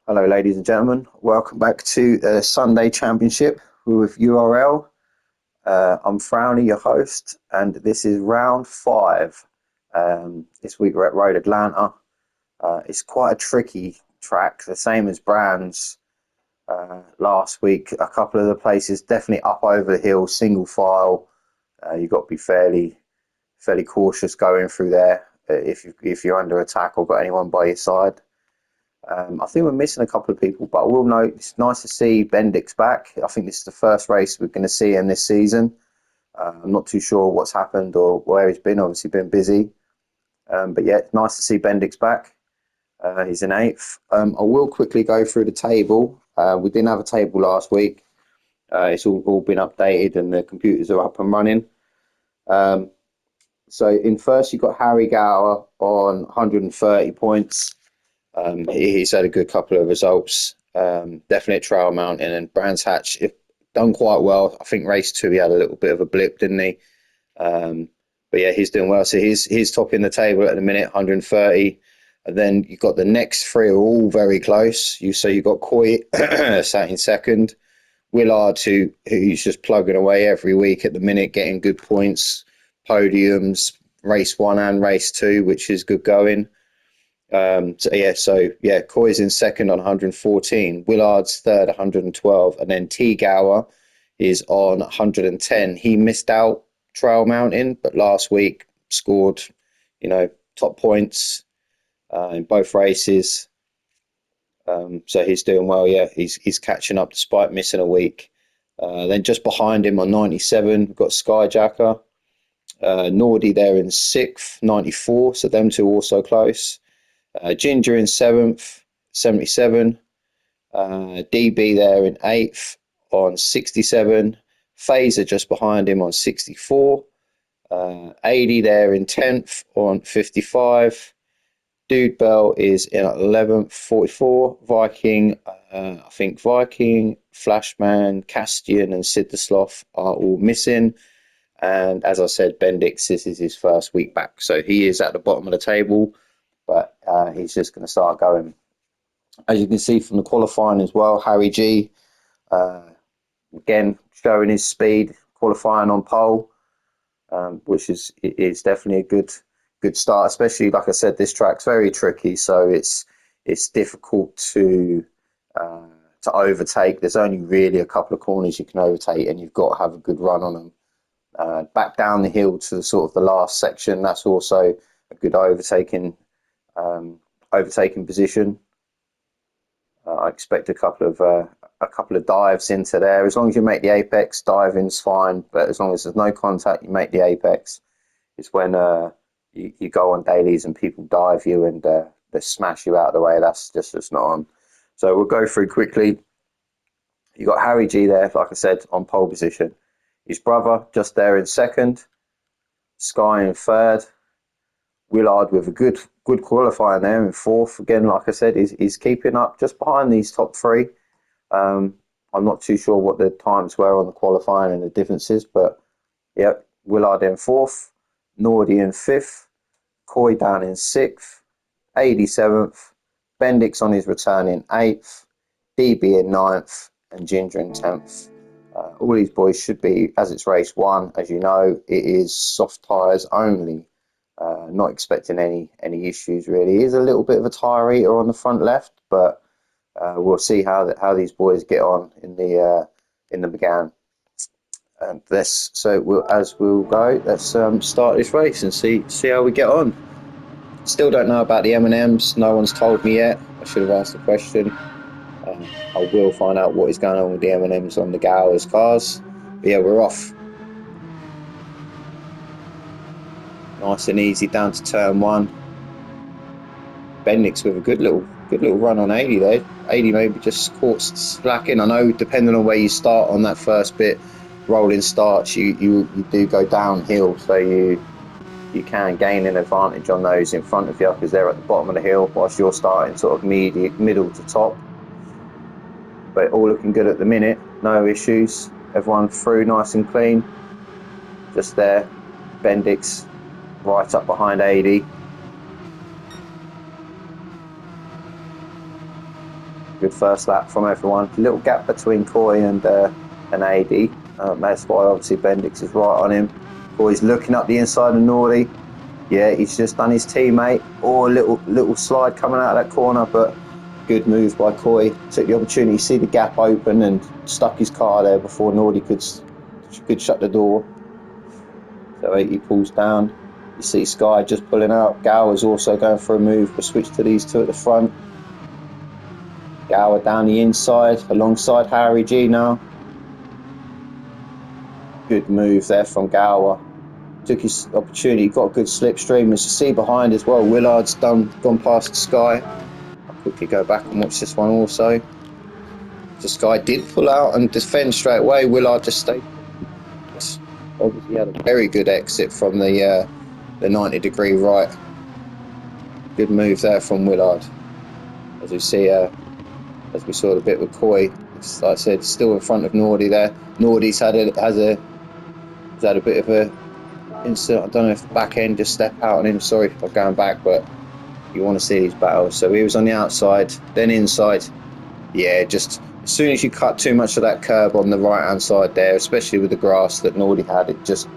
Hello, ladies and gentlemen. Welcome back to the Sunday Championship with URL. I'm Frowny, your host, and this is round 5. This week we're at Road Atlanta. It's quite a tricky track, the same as Brands last week. A couple of the places definitely up over the hill, single file. You've got to be fairly cautious going through there if you're under attack or got anyone by your side. I think we're missing a couple of people, but I will note it's nice to see Bendix back. I think this is the first race we're going to see him this season. I'm not too sure what's happened or where he's been. Obviously been busy. But yeah, it's nice to see Bendix back. He's in 8th. I will quickly go through the table. We didn't have a table last week. It's all been updated and the computers are up and running. So in first, you've got Harry Gower on 130 points. He's had a good couple of results. Definitely at Trail Mountain and Brands Hatch done quite well. I think race 2 he had a little bit of a blip, didn't he? But yeah, he's doing well. So he's topping the table at the minute, 130. And then you've got the next 3 are all very close. So you've got Coy sat in second. Willard, who's just plugging away every week at the minute, getting good points, podiums, race 1 and race 2, which is good going. Coy's in second on 114, Willard's third 112, and then T Gower is on 110. He missed out Trail Mountain, but last week scored, top points in both races. So he's doing well. Yeah, he's catching up despite missing a week. Then just behind him on 97, we've got Skyjacker. Nordy there in 6th, 94. So them two also close. Ginger in 7th, 77. DB there in 8th on 67. Phaser just behind him on 64. 80 there in 10th on 55. Dude Bell is in 11th, 44. Viking, Viking, Flashman, Castian, and Sid the Sloth are all missing. And as I said, Bendix, this is his first week back. So he is at the bottom of the table, but he's just going to start going. As you can see from the qualifying as well, Harry G, again, showing his speed, qualifying on pole, which is definitely a good start, especially, like I said, this track's very tricky, so it's difficult to overtake. There's only really a couple of corners you can overtake, and you've got to have a good run on them. Back down the hill to sort of the last section, that's also a good overtaking position. I expect a couple of dives into there. As long as you make the apex, diving's fine, but as long as there's no contact, you make the apex. It's when you go on dailies and people dive you and they smash you out of the way. That's just not on. So we'll go through quickly. You got Harry G there, like I said, on pole position. His brother just there in 2nd. Sky in 3rd. Willard with a good qualifying there in 4th. Again, like I said, he's keeping up just behind these top 3. I'm not too sure what the times were on the qualifying and the differences, but yeah, Willard in 4th. Nordy in 5th. Coy down in 6th. 87th. Bendix on his return in 8th. DB in 9th. And Ginger in 10th. All these boys should be, as it's race 1, as you know, it is soft tyres only. Not expecting any issues really. It is a little bit of a tyre eater on the front left, but we'll see how these boys get on in the McGann. And let's start this race and see how we get on. Still don't know about the M&Ms. No one's told me yet. I should have asked the question. I will find out what is going on with the M&Ms on the Gowers cars. But yeah, we're off. Nice and easy down to turn 1. Bendix with a good little run on 80 there. 80 maybe just caught slacking. I know depending on where you start on that first bit, rolling starts, you do go downhill, so you can gain an advantage on those in front of you because they're at the bottom of the hill whilst you're starting sort of middle to top. But all looking good at the minute, no issues. Everyone through nice and clean. Just there, Bendix right up behind 80. good first lap from everyone. A little gap between Coy and AD. That's why obviously Bendix is right on him. Coy's looking up the inside of Nordy. Yeah, he's just done his teammate. Or a little slide coming out of that corner, but good move by Coy. Took the opportunity to see the gap open and stuck his car there before Nordy could shut the door. So he pulls down. You see Sky just pulling out. Gower's also going for a move. We'll switch to these two at the front. Gower down the inside alongside Harry G now. Good move there from Gower. Took his opportunity, got a good slipstream. As you see behind as well, Willard's gone past Sky. I'll quickly go back and watch this one also. The Sky did pull out and defend straight away. Willard just stayed. Obviously had a very good exit from the 90-degree right. Good move there from Willard. As we see, as we saw the bit with Coy, it's, like I said, still in front of Nordy there. Nordy's had a bit of a incident. I don't know if the back end just stepped out on him. Sorry for going back, but you want to see these battles. So he was on the outside, then inside. Yeah, just as soon as you cut too much of that curb on the right hand side there, especially with the grass that Nordy had, it just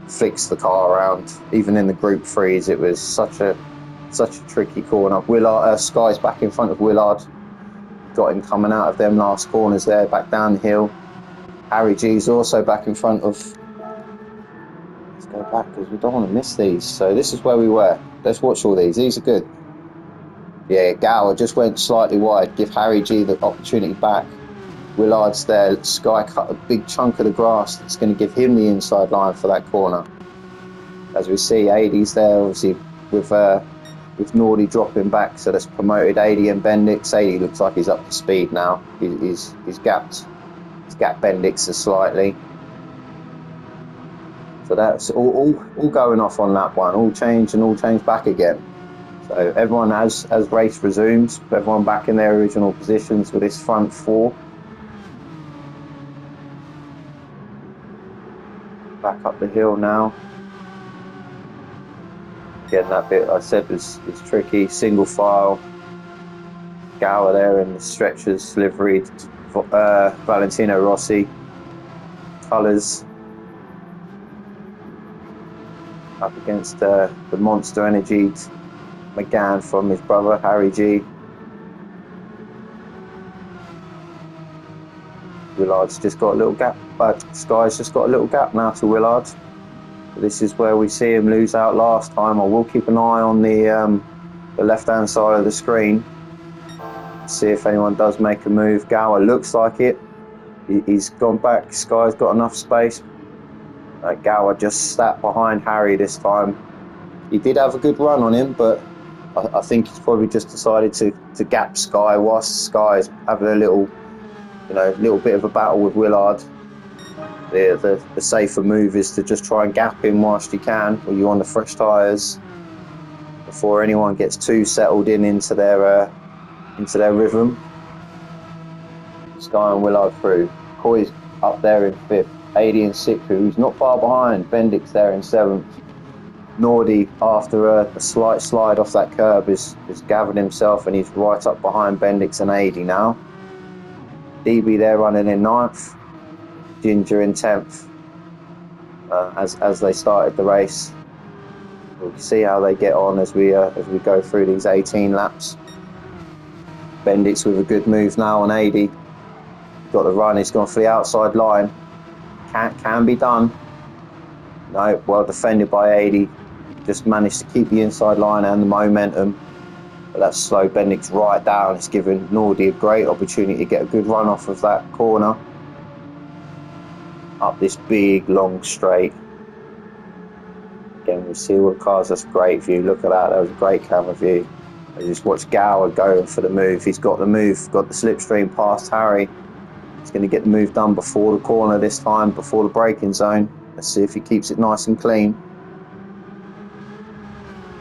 flicks the car around. Even in the group threes, it was such a tricky corner. Willard, Sky's back in front of Willard. Got him coming out of them last corners there, back down the hill. Harry G's also back in front of. Let's go back because we don't want to miss these. So this is where we were. Let's watch all these. These are good. Yeah, Gower just went slightly wide. Give Harry G the opportunity back. Willard's there. Sky cut a big chunk of the grass. That's going to give him the inside line for that corner. As we see, AD's there, obviously, with Nordy dropping back, so that's promoted AD and Bendix. AD looks like he's up to speed now. He's gapped Bendix slightly. So that's all going off on that one. All change back again. So everyone as race resumes, everyone back in their original positions with this front four. Back up the hill now. Again, that bit I said is tricky. Single file. Gower there in the stretchers, liveried. Valentino Rossi. Colours. Up against the Monster Energy McGann from his brother, Harry G. Willard's just got a little gap, but Sky's just got a little gap now to Willard. This is where we see him lose out last time. I will keep an eye on the left-hand side of the screen. See if anyone does make a move. Gower looks like it. He's gone back. Sky's got enough space. Gower just sat behind Harry this time. He did have a good run on him, but I think he's probably just decided to gap Sky whilst Sky's having a little bit of a battle with Willard. The safer move is to just try and gap him whilst you can, or you on the fresh tyres, before anyone gets too settled into their rhythm. Sky and Willard through. Coy's up there in 5th. AD in 6th, who's not far behind. Bendix there in 7th. Nordy, after a slight slide off that curb, is gathered himself and he's right up behind Bendix and AD now. DB there running in 9th. Ginger in 10th. As they started the race, we'll see how they get on as we go through these 18 laps. Bendix with a good move now on AD. Got the run. He's gone for the outside line. Can be done. No, well defended by AD. Just managed to keep the inside line and the momentum. But that's slowed Bendix right down. It's given Nordy a great opportunity to get a good run off of that corner. Up this big, long straight. Again, we see all the cars. That's a great view. Look at that. That was a great camera view. I just watched Gower going for the move. He's got the move. Got the slipstream past Harry. He's going to get the move done before the corner this time, before the braking zone. Let's see if he keeps it nice and clean.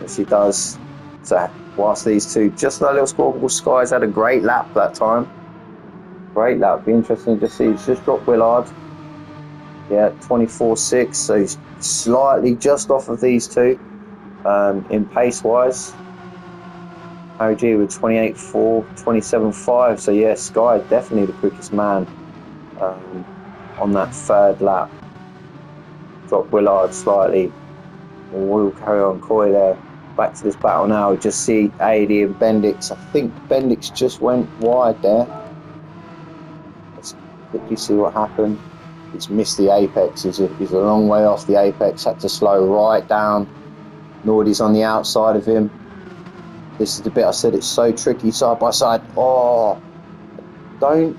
Yes, he does. So whilst these two, just that little scorable, Sky's had a great lap that time. Great lap. Be interesting to see. He's just dropped Willard. Yeah, 24.6. So he's slightly just off of these two in pace-wise. Harry G with 28.4, 27.5. So yeah, Sky definitely the quickest man on that third lap. Drop Willard slightly. We'll carry on. Coy there. Back to this battle now. Just see AD and Bendix. I think Bendix just went wide there. Let's quickly see what happened. He's missed the apex. He's a long way off the apex. Had to slow right down. Nordy's on the outside of him. This is the bit I said it's so tricky side by side. Oh, don't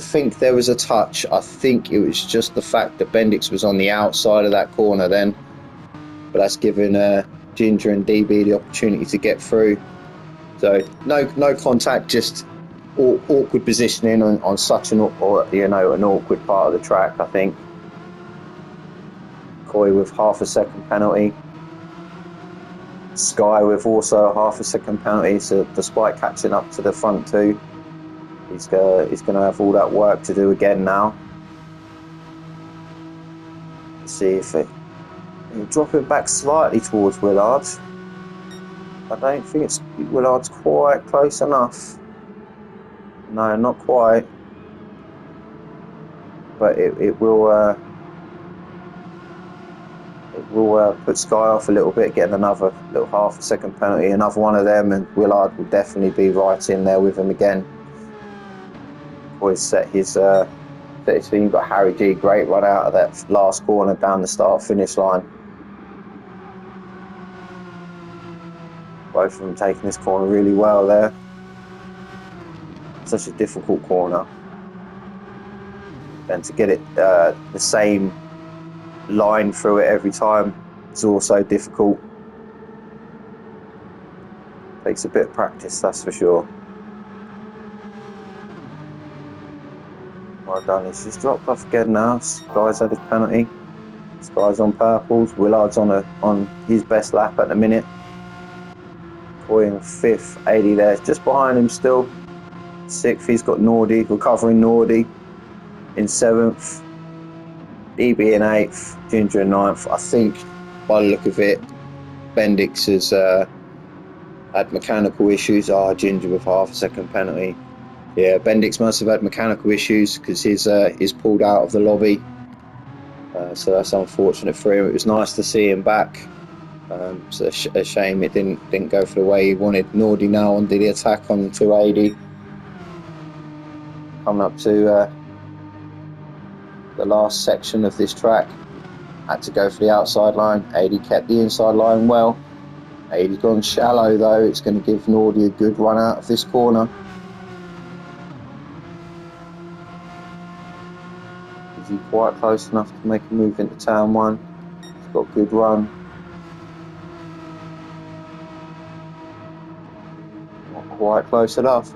think there was a touch. I think it was just the fact that Bendix was on the outside of that corner then. But that's given Ginger and DB the opportunity to get through. So no contact, just awkward positioning on such an awkward part of the track. I think Coy with half a second penalty. Sky with also a half a second penalty. So despite catching up to the front two, he's going to have all that work to do again now. Let's see if he'll drop it back slightly towards Willard. I don't think Willard's quite close enough. No, not quite. But it will put Sky off a little bit, getting another little half a second penalty, another one of them, and Willard will definitely be right in there with him again. Always set his thing. You've got Harry G, great run out of that last corner down the start-finish line. Both of them taking this corner really well there. Such a difficult corner. And to get it the same line through it every time is also difficult. Takes a bit of practice, that's for sure. Well done. He's just dropped off again now. Sky's had his penalty. Sky's on purples. Willard's on his best lap at the minute. Coy in fifth, 80 there, just behind him still. Sixth, he's got Nordy, recovering Nordy in seventh. DB in eighth, Ginger in ninth. I think by the look of it, Bendix has had mechanical issues. Ginger with half a second penalty. Yeah, Bendix must have had mechanical issues because he's pulled out of the lobby. So that's unfortunate for him. It was nice to see him back. So a shame it didn't go for the way he wanted. Nordy now on the attack on 280. Coming up to the last section of this track. Had to go for the outside line. 80 kept the inside line well. 80's gone shallow though. It's going to give Nordy a good run out of this corner. Is he quite close enough to make a move into turn one? He's got a good run. Not quite close enough.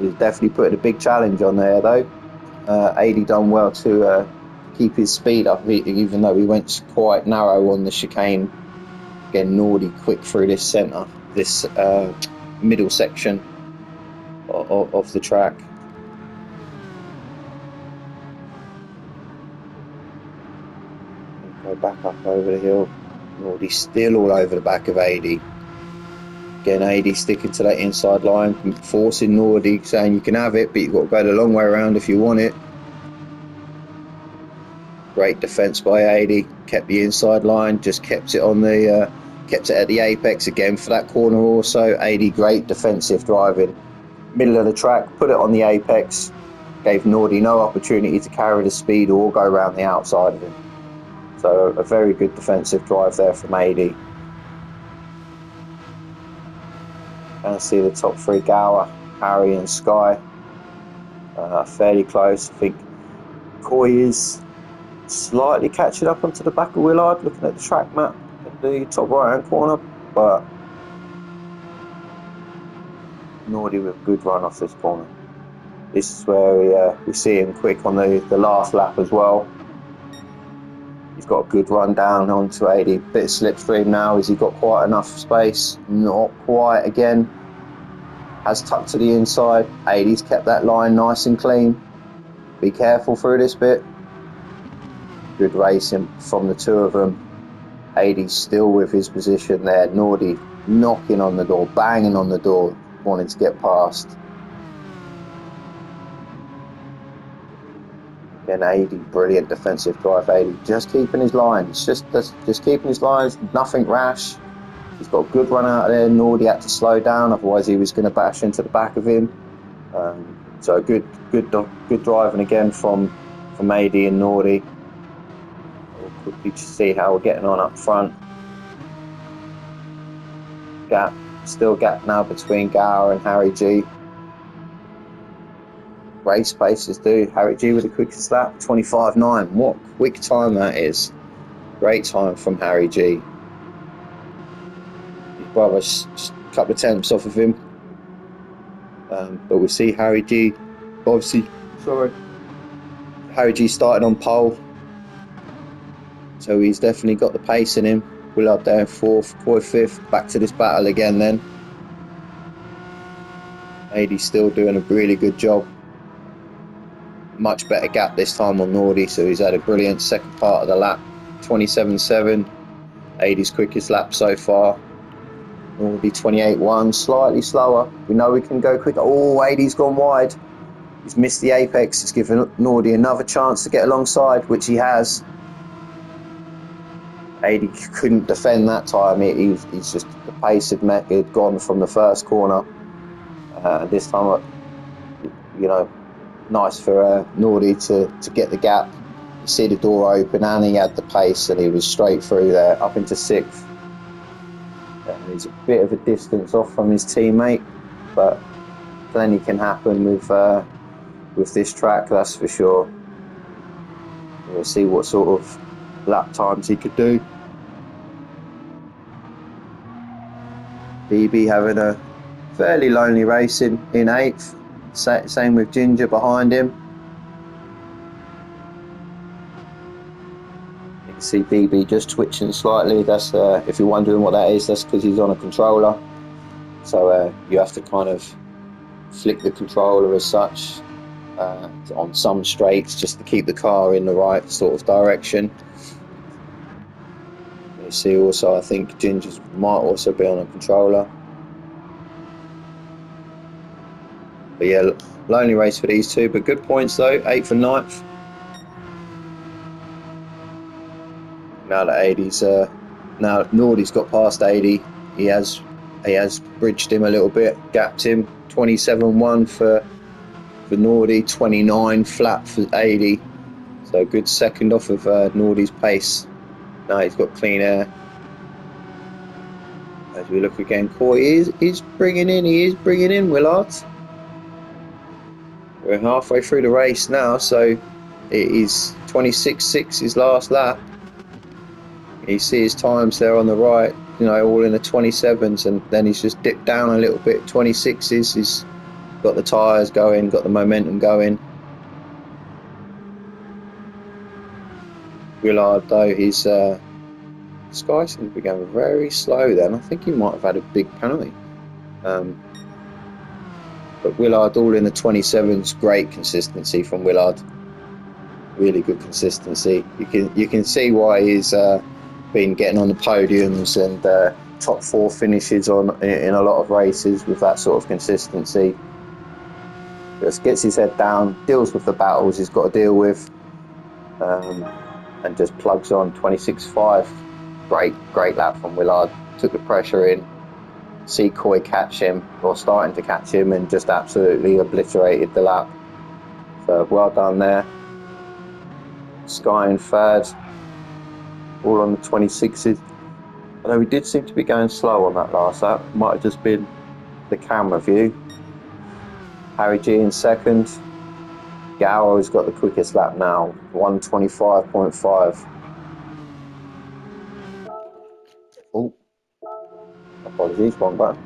He's definitely putting a big challenge on there though. 80 done well to keep his speed up, even though he went quite narrow on the chicane. Again, Nordy quick through this centre, this middle section of the track. Go back up over the hill. Nordy still all over the back of 80. Again, 80 sticking to that inside line, forcing Nordy, saying you can have it, but you've got to go the long way around if you want it. Great defence by 80. Kept the inside line, just kept it on the, kept it at the apex again for that corner. Also, 80 great defensive driving. Middle of the track, put it on the apex. Gave Nordy no opportunity to carry the speed or go around the outside of him. So a very good defensive drive there from 80. And see the top three, Gower, Harry and Sky, fairly close. I think Coy is slightly catching up onto the back of Willard, looking at the track map in the top right hand corner, but Nordy with a good run off this corner. This is where we see him quick on the last lap as well. He's got a good run down onto 80. Bit of slipstream now. Has he got quite enough space? Not quite again. Has tucked to the inside. 80's kept that line nice and clean. Be careful through this bit. Good racing from the two of them. 80's still with his position there. Nordy knocking on the door, banging on the door, wanting to get past. Again, 80, brilliant defensive drive. 80 just keeping his lines, just keeping his lines, nothing rash. He's got a good run out of there. Nordy had to slow down, otherwise he was going to bash into the back of him. So good driving again from 80 and Nordy. We'll quickly just see how we're getting on up front. Still gap now between Gower and Harry G. Race paces do. Harry G with the quickest lap, 25.9. What quick time that is. Great time from Harry G. His brother's just a couple of tenths off of him. But we see Harry G, obviously, Harry G started on pole. So he's definitely got the pace in him. Willard there in 4th, Coy 5th. Back to this battle again then. 80's still doing a really good job. Much better gap this time on Nordy, so he's had a brilliant second part of the lap. 27.7. 80's quickest lap so far. Nordy 28.1, slightly slower. We know we can go quicker. Oh, 80's gone wide. He's missed the apex. It's given Nordy another chance to get alongside, which he has. 80 couldn't defend that time. He's just, the pace had gone from the first corner. This time, you know, nice for Nordy to get the gap. You see the door open and he had the pace and he was straight through there up into 6th. He's a bit of a distance off from his teammate, but plenty can happen with this track, that's for sure. We'll see what sort of lap times he could do. BB having a fairly lonely race in 8th. Same with Ginger behind him. You can see BB just twitching slightly. That's if you're wondering what that is, that's because he's on a controller. So you have to kind of flick the controller as such on some straights just to keep the car in the right sort of direction. You see also, I think Ginger might also be on a controller. But yeah, lonely race for these two, but good points though, 8th and 9th. Now that 80's, now Nordy's got past 80, he has bridged him a little bit, gapped him. 27.1 for Nordy, 29 flat for 80. So good second off of Nordy's pace. Now he's got clean air. As we look again, Coy is bringing in Willard. We're halfway through the race now, so it is 26.6 his last lap. You see his times there on the right, you know, all in the 27s, and then he's just dipped down a little bit. 26s, he's got the tyres going, got the momentum going. Willard though, his Sky seems to be going very slow then. I think he might have had a big penalty. But Willard all in the 27s, great consistency from Willard. Really good consistency. You can see why he's been getting on the podiums and top 4 finishes in a lot of races with that sort of consistency. Just gets his head down, deals with the battles he's got to deal with, and just plugs on. 26.5. Great lap from Willard. Took the pressure in. See Coy catch him, or starting to catch him, and just absolutely obliterated the lap. So well done there. Sky in 3rd, all on the 26s. Although we did seem to be going slow on that last lap. Might have just been the camera view. Harry G in 2nd. Gower's got the quickest lap now, 1:25.5. Oh, apologies, wrong button.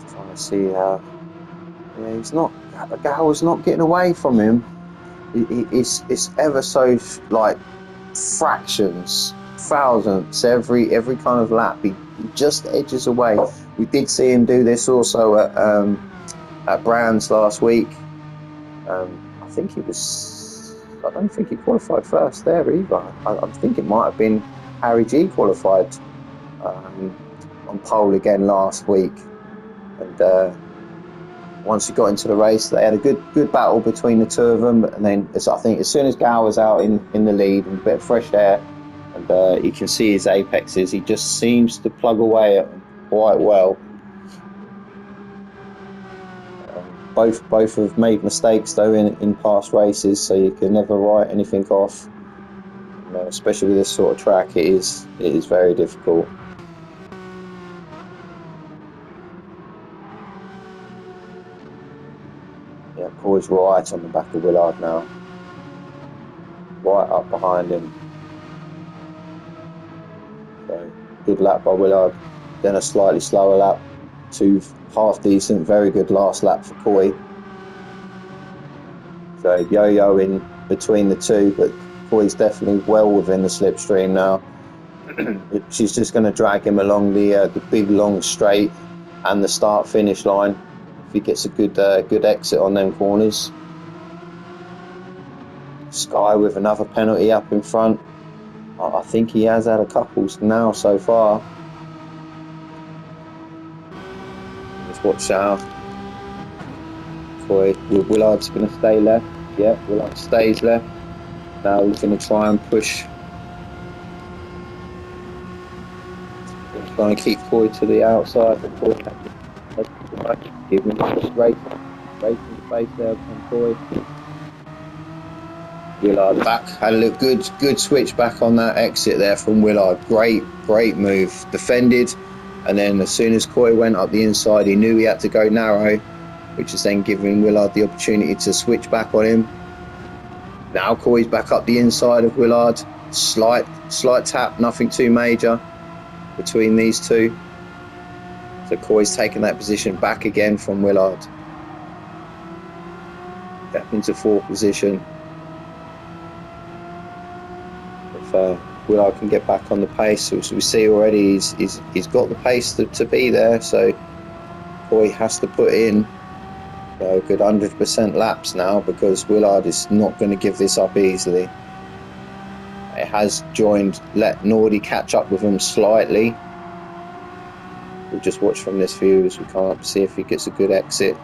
Just trying to see how. Yeah, Gower's not getting away from him. It's ever so like fractions, thousandths every kind of lap. He just edges away. We did see him do this also at Brands last week. I think he was I don't think he qualified first there either. I think it might have been Harry G qualified on pole again last week, and once he got into the race, they had a good battle between the two of them. And then I think as soon as Gal was out in the lead and a bit of fresh air, and you can see his apexes, he just seems to plug away at them quite well. Both have made mistakes though in past races, so you can never write anything off. And, especially with this sort of track, it is very difficult. Yeah, Corey's right on the back of Willard now, right up behind him. So good lap by Willard, then a slightly slower lap. Two half decent, very good last lap for Coy. So yo-yo in between the two, but Coy's definitely well within the slipstream now. She's just going to drag him along the big long straight and the start finish line if he gets a good exit on them corners. Sky with another penalty up in front. I think he has had a couple now so far. Let's watch out. Willard's going to stay left. Yeah, Willard stays left. Now he's going to try and push. Trying to keep Coy to the outside. Give him a race in the face there from Coy. Willard back. Had a good switch back on that exit there from Willard. Great move. Defended, and then as soon as Coy went up the inside, he knew he had to go narrow, which is then giving Willard the opportunity to switch back on him. Now Coy's back up the inside of Willard. Slight tap, nothing too major between these two. So Coy's taken that position back again from Willard. Back into fourth position. If Willard can get back on the pace, so we see already he's got the pace to be there. So Coy has to put in a good 100% laps now, because Willard is not going to give this up easily. It has let Nordy catch up with him slightly. We'll just watch from this view as we come up, see if he gets a good exit.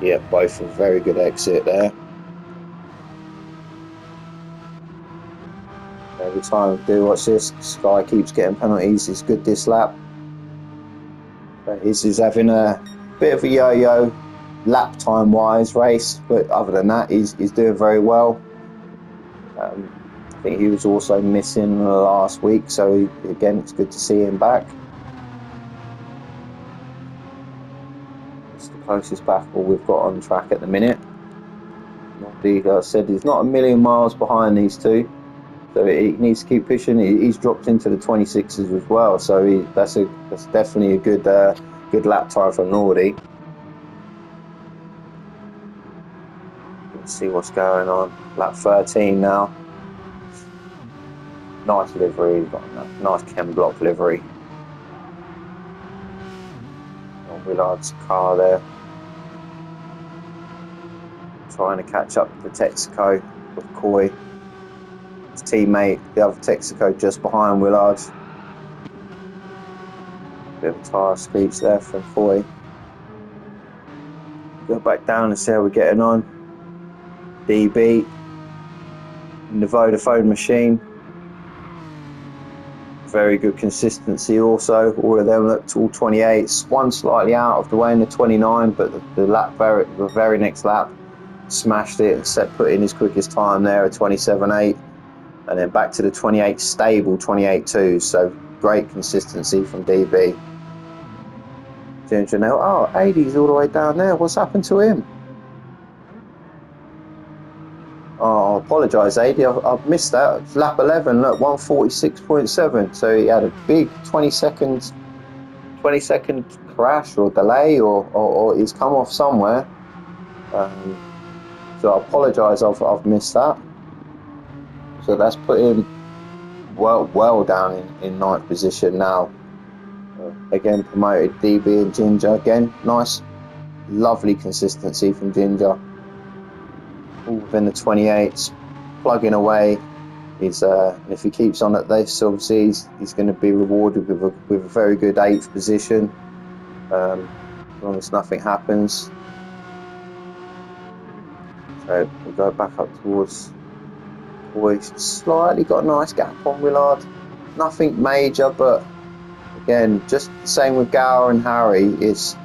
Yeah, both a very good exit there. Every time I do watch this, Sky keeps getting penalties. He's good this lap. But he's having a bit of a yo-yo lap time wise race, but other than that, he's doing very well. I think he was also missing last week, so again, it's good to see him back. It's the closest battle we've got on track at the minute. Like I said, he's not a million miles behind these two, so he needs to keep pushing. He's dropped into the 26s as well, so that's definitely a good lap time from Nordy. Let's see what's going on. Lap 13 now. Nice livery, he's got a nice chem block livery on Willard's car there. Trying to catch up with the Texaco with Coy. His teammate, the other Texaco, just behind Willard. Bit of a tyre speech there from Coy. Go back down and see how we're getting on. DB in the Vodafone machine. Very good consistency also. All of them looked all 28s. One slightly out of the way in the 29, but the very next lap smashed it and put in his quickest time there at 27.8, and then back to the 28 stable 28.2. So great consistency from DB. Ginger now, oh, 80's all the way down there. What's happened to him? Oh, I apologise, AD. I've missed that. It's lap 11, look, 146.7. So he had a big 20-second crash or delay, or he's come off somewhere. So I apologise, I've missed that. So that's put him well down in ninth position now. Again, promoted DB and Ginger. Again, nice, lovely consistency from Ginger. all within the 28s, plugging away. And if he keeps on at this, obviously he's going to be rewarded with a very good 8th position, as long as nothing happens. So we'll go back up towards Coy. Slightly got a nice gap on Willard. Nothing major, but again, just the same with Gower and Harry. It's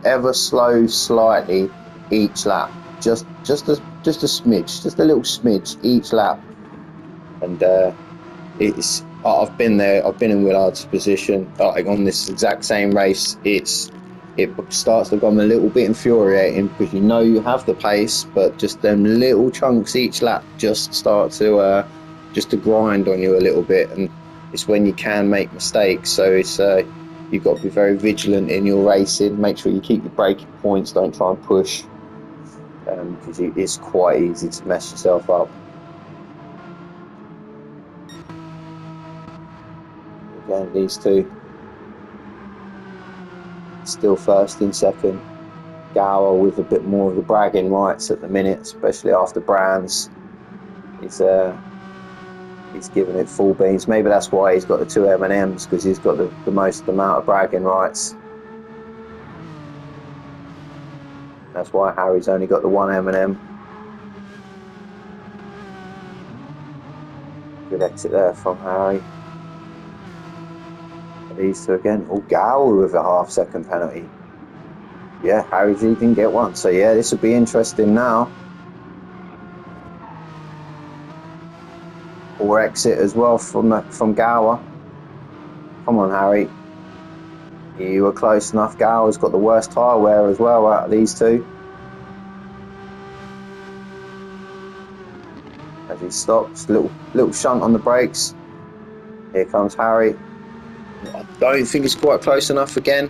ever slow slightly each lap. Just a smidge, just a little smidge each lap. And I've been there. I've been in Willard's position, like on this exact same race. It starts to become a little bit infuriating because you know you have the pace, but just them little chunks each lap just start to grind on you a little bit, and it's when you can make mistakes. So it's you've got to be very vigilant in your racing. Make sure you keep your braking points. Don't try and push, because it's quite easy to mess yourself up. Again, these two still first and second. Gower with a bit more of the bragging rights at the minute, especially after Brands. He's giving it full beans. Maybe that's why he's got the 2 M&Ms, because he's got the most amount of bragging rights. That's why Harry's only got the 1 M&M. Good exit there from Harry. These two again. Oh, Gower with a half-second penalty. Yeah, Harry G didn't get one. So yeah, this will be interesting now. Or exit as well from Gower. Come on, Harry. You were close enough. Gower's got the worst tyre wear as well out of these two. As he stops, little shunt on the brakes. Here comes Harry. I don't think it's quite close enough again.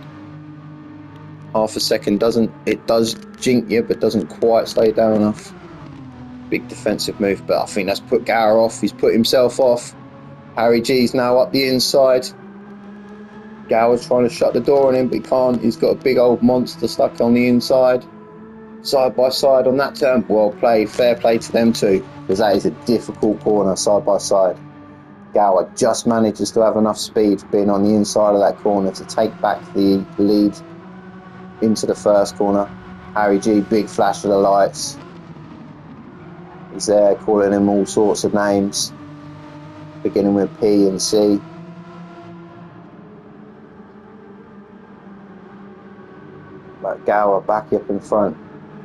Half a second does jink you, but doesn't quite stay down enough. Big defensive move, but I think that's put Gower off. He's put himself off. Harry G's now up the inside. Gower's trying to shut the door on him, but he can't. He's got a big old monster stuck on the inside. Side by side on that turn. Well played. Fair play to them too, because that is a difficult corner side by side. Gower just manages to have enough speed being on the inside of that corner to take back the lead into the first corner. Harry G, big flash of the lights. He's there calling him all sorts of names, beginning with P and C. But Gower back up in front.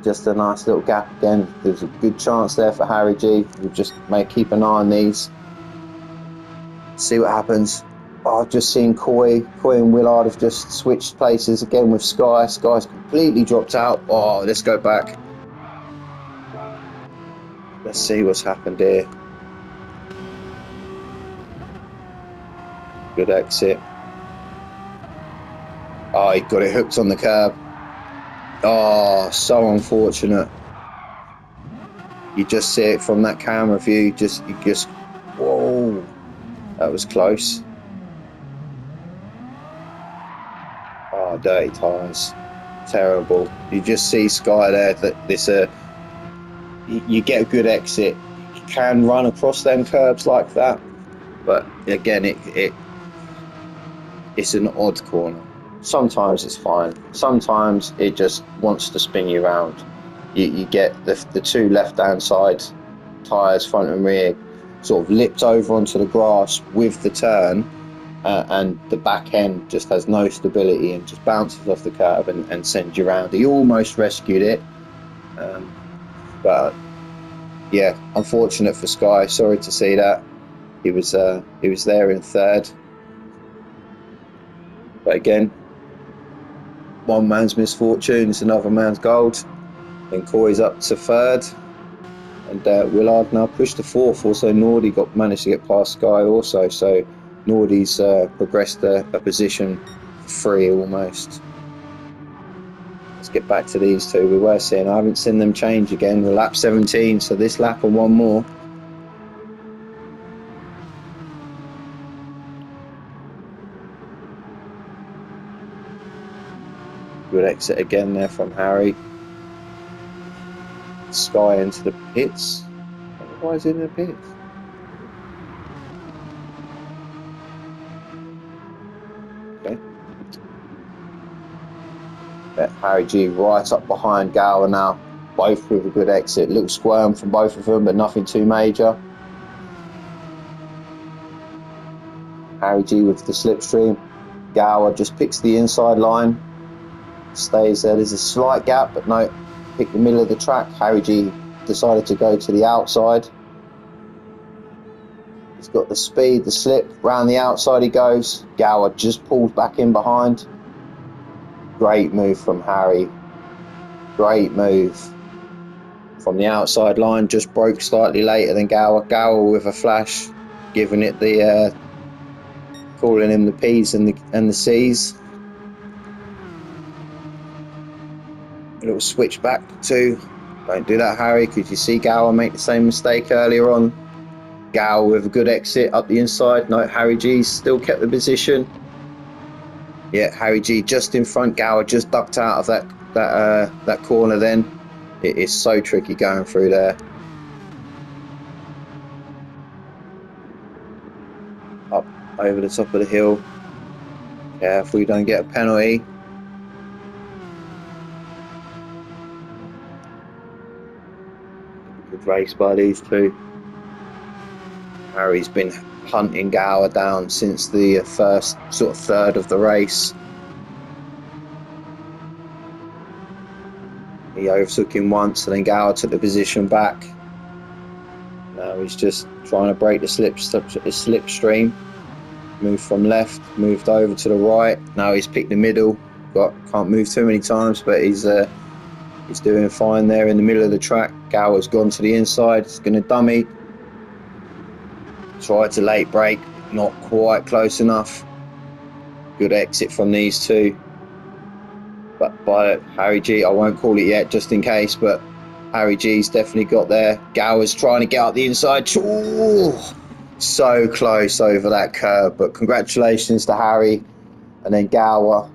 Just a nice little gap again. There's a good chance there for Harry G. We'll just keep an eye on these. See what happens. Oh, I've just seen Coy and Willard have just switched places again with Sky. Sky's completely dropped out. Oh, let's go back. Let's see what's happened here. Good exit. Oh, he got it hooked on the curb. Oh, so unfortunate. You just see it from that camera view. You just, whoa, that was close. Oh, dirty tyres. Terrible. You just see Sky there. That this you get a good exit. You can run across them curbs like that, but again, it's an odd corner. Sometimes it's fine. Sometimes it just wants to spin you around. You get the 2 left-hand side tyres, front and rear, sort of lipped over onto the grass with the turn, and the back end just has no stability and just bounces off the curb and sends you around. He almost rescued it, but yeah, unfortunate for Sky. Sorry to see that. He was there in third, but again, one man's misfortune is another man's gold. Then Coy's up to third, and Willard now pushed to fourth. Also, Nordy managed to get past Sky also, so Nordy's progressed a position 3 almost. Let's get back to these two. We were seeing, I haven't seen them change again. We're lap 17, so this lap and one more. Good exit again there from Harry. Sky into the pits. Why is he in the pits? Okay. Harry G right up behind Gower now. Both with a good exit. Little squirm from both of them, but nothing too major. Harry G with the slipstream. Gower just picks the inside line. Stays there. There's a slight gap, but no. Pick the middle of the track. Harry G decided to go to the outside. He's got the speed, the slip. Round the outside he goes. Gower just pulls back in behind. Great move from Harry. Great move. From the outside line, just broke slightly later than Gower. Gower with a flash, giving it the calling him the P's and the C's. A little switch back to. Don't do that, Harry, because you see Gower make the same mistake earlier on. Gower with a good exit up the inside. No, Harry G still kept the position. Yeah, Harry G just in front. Gower just ducked out of that corner. Then it is so tricky going through there. Up over the top of the hill. Careful you don't get a penalty. Good race by these two. Harry's been hunting Gower down since the first sort of third of the race. He overtook him once, and then Gower took the position back. Now he's just trying to break the slipstream. Moved from left, moved over to the right. Now he's picked the middle. Can't move too many times, but he's doing fine there in the middle of the track. Gower's gone to the inside. He's going to dummy. Tried to late brake, not quite close enough. Good exit from these two. But by Harry G, I won't call it yet just in case, but Harry G's definitely got there. Gower's trying to get out the inside. Ooh, so close over that curve, but congratulations to Harry. And then Gower,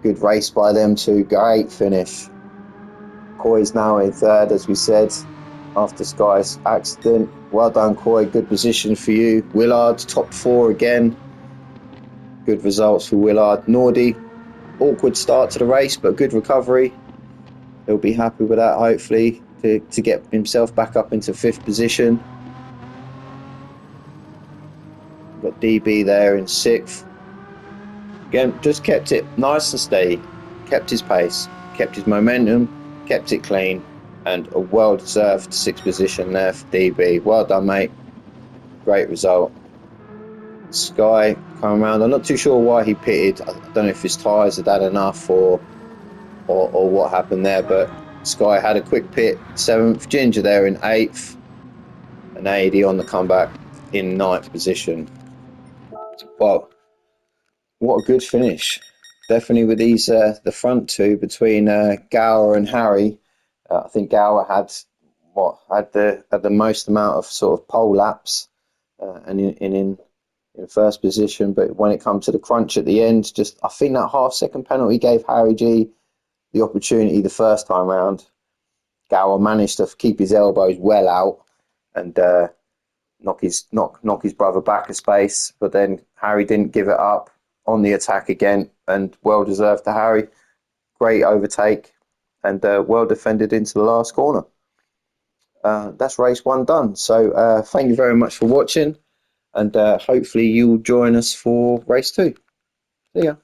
good race by them two, great finish. Coy's now in third, as we said, after Sky's accident. Well done, Coy, good position for you. Willard, top four again. Good results for Willard. Nordy, awkward start to the race, but good recovery. He'll be happy with that, hopefully, to get himself back up into fifth position. Got DB there in sixth. Again, just kept it nice and steady, kept his pace, kept his momentum, kept it clean, and a well-deserved sixth position there for DB. Well done, mate. Great result. Sky come around. I'm not too sure why he pitted. I don't know if his tyres had had enough or what happened there, but Sky had a quick pit. 7th, Ginger there in 8th, and AD on the comeback in 9th position. Well, what a good finish. Definitely with these the front two between Gower and Harry. I think Gower had the most amount of sort of pole laps and in first position, but when it comes to the crunch at the end, just I think that half-second penalty gave Harry G the opportunity the first time round. Gower managed to keep his elbows well out and knock his brother back a space, but then Harry didn't give it up on the attack again, and well deserved to Harry. Great overtake and well defended into the last corner. That's race one done. So thank you very much for watching, and hopefully you'll join us for race two. See ya.